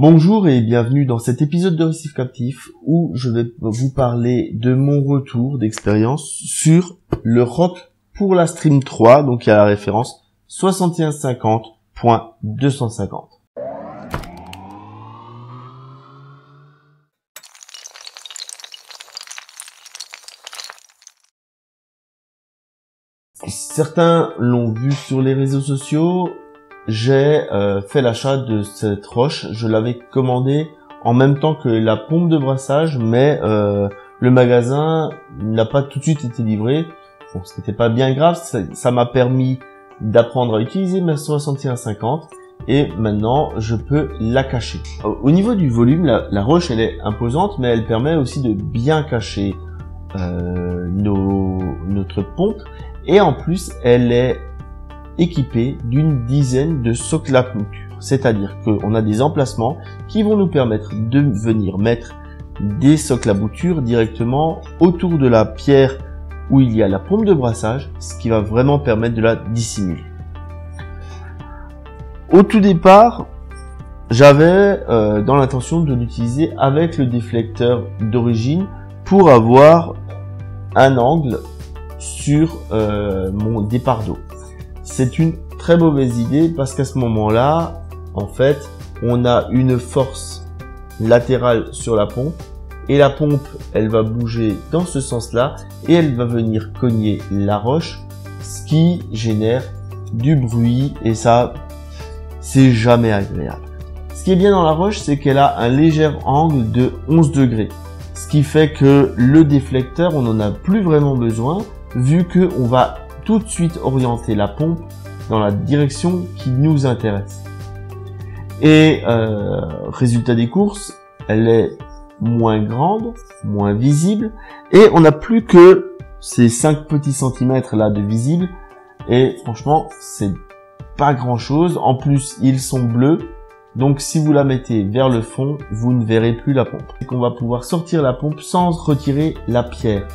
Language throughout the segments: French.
Bonjour et bienvenue dans cet épisode de Récif Captif où je vais vous parler de mon retour d'expérience sur le ROC pour la Stream 3, donc il y a la référence 6150.250. Certains l'ont vu sur les réseaux sociaux. J'ai fait l'achat de cette roche. Je l'avais commandée en même temps que la pompe de brassage, mais le magasin n'a pas tout de suite été livré. Bon, ce n'était pas bien grave, ça m'a permis d'apprendre à utiliser ma 6150 et maintenant je peux la cacher. Au niveau du volume, la roche elle est imposante, mais elle permet aussi de bien cacher notre pompe, et en plus elle est équipée d'une dizaine de socles à clôture. C'est-à-dire qu'on a des emplacements qui vont nous permettre de venir mettre des socles à bouture directement autour de la pierre où il y a la pompe de brassage, ce qui va vraiment permettre de la dissimuler. Au tout départ, j'avais dans l'intention de l'utiliser avec le déflecteur d'origine pour avoir un angle sur mon départ d'eau. C'est une très mauvaise idée parce qu'à ce moment-là, en fait, on a une force latérale sur la pompe et la pompe, elle va bouger dans ce sens-là et elle va venir cogner la roche, ce qui génère du bruit et ça, c'est jamais agréable. Ce qui est bien dans la roche, c'est qu'elle a un léger angle de 11 degrés, ce qui fait que le déflecteur, on n'en a plus vraiment besoin vu que on va tout de suite orienter la pompe dans la direction qui nous intéresse. Et résultat des courses, elle est moins grande, moins visible, et on n'a plus que ces 5 petits centimètres là de visible, et franchement c'est pas grand chose. En plus ils sont bleus, donc si vous la mettez vers le fond, vous ne verrez plus la pompe. Et qu'on va pouvoir sortir la pompe sans retirer la pierre.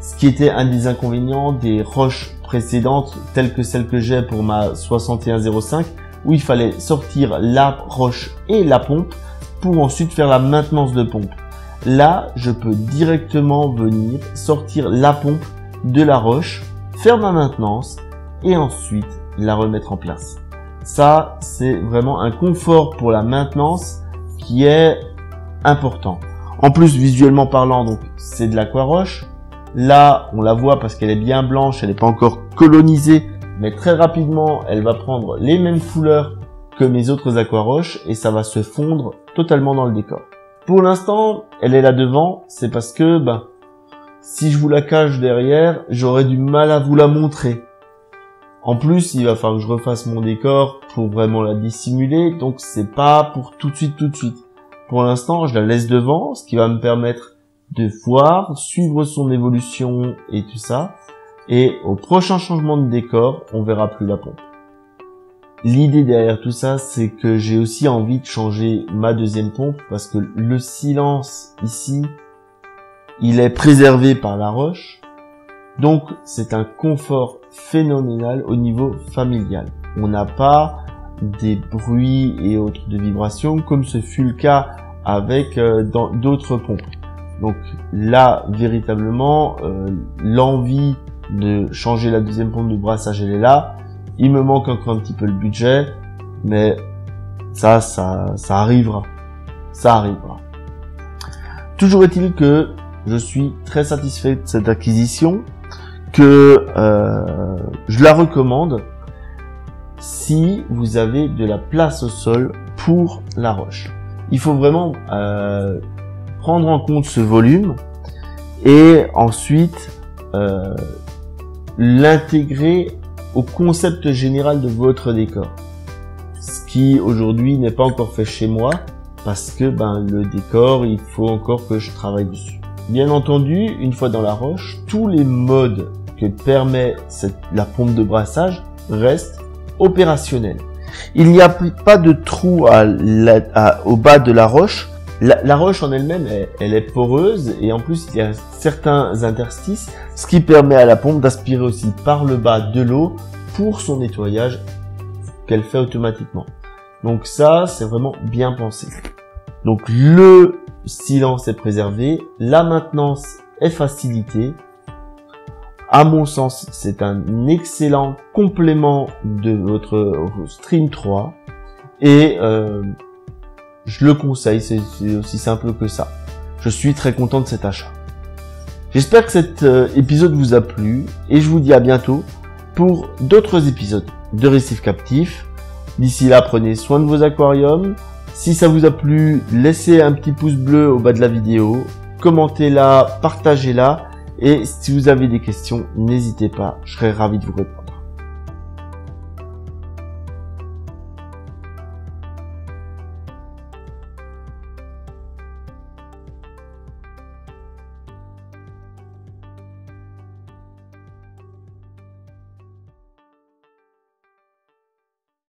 Ce qui était un des inconvénients des roches précédentes, telles que celle que j'ai pour ma 6105, où il fallait sortir la roche et la pompe pour ensuite faire la maintenance de pompe. Là, je peux directement venir sortir la pompe de la roche, faire ma maintenance et ensuite la remettre en place. Ça, c'est vraiment un confort pour la maintenance qui est important. En plus, visuellement parlant, donc c'est de l'aquaroche. Là, on la voit parce qu'elle est bien blanche, elle n'est pas encore colonisée, mais très rapidement, elle va prendre les mêmes couleurs que mes autres aquaroches et ça va se fondre totalement dans le décor. Pour l'instant, elle est là devant, c'est parce que, si je vous la cache derrière, j'aurais du mal à vous la montrer. En plus, il va falloir que je refasse mon décor pour vraiment la dissimuler, donc c'est pas pour tout de suite. Pour l'instant, je la laisse devant, ce qui va me permettre de voir, suivre son évolution et tout ça. Et au prochain changement de décor, on verra plus la pompe. L'idée derrière tout ça, c'est que j'ai aussi envie de changer ma deuxième pompe parce que le silence ici, il est préservé par la roche. Donc, c'est un confort phénoménal au niveau familial. On n'a pas des bruits et autres de vibrations comme ce fut le cas avec dans d'autres pompes. Donc là, véritablement, l'envie de changer la deuxième pompe de brassage, elle est là. Il me manque encore un petit peu le budget, mais ça arrivera. Ça arrivera. Toujours est-il que je suis très satisfait de cette acquisition, que je la recommande si vous avez de la place au sol pour la roche. Il faut vraiment prendre en compte ce volume et ensuite l'intégrer au concept général de votre décor. Ce qui aujourd'hui n'est pas encore fait chez moi parce que le décor, il faut encore que je travaille dessus. Bien entendu, une fois dans la roche, tous les modes que permet la pompe de brassage restent opérationnels. Il n'y a pas de trou au bas de la roche. La roche en elle-même, elle est poreuse et en plus il y a certains interstices, ce qui permet à la pompe d'aspirer aussi par le bas de l'eau pour son nettoyage qu'elle fait automatiquement. Donc ça, c'est vraiment bien pensé. Donc le silence est préservé, la maintenance est facilitée. À mon sens, c'est un excellent complément de votre Stream 3 et je le conseille, c'est aussi simple que ça. Je suis très content de cet achat. J'espère que cet épisode vous a plu et je vous dis à bientôt pour d'autres épisodes de Récifs Captifs. D'ici là, prenez soin de vos aquariums. Si ça vous a plu, laissez un petit pouce bleu au bas de la vidéo, commentez-la, partagez-la et si vous avez des questions, n'hésitez pas, je serai ravi de vous répondre.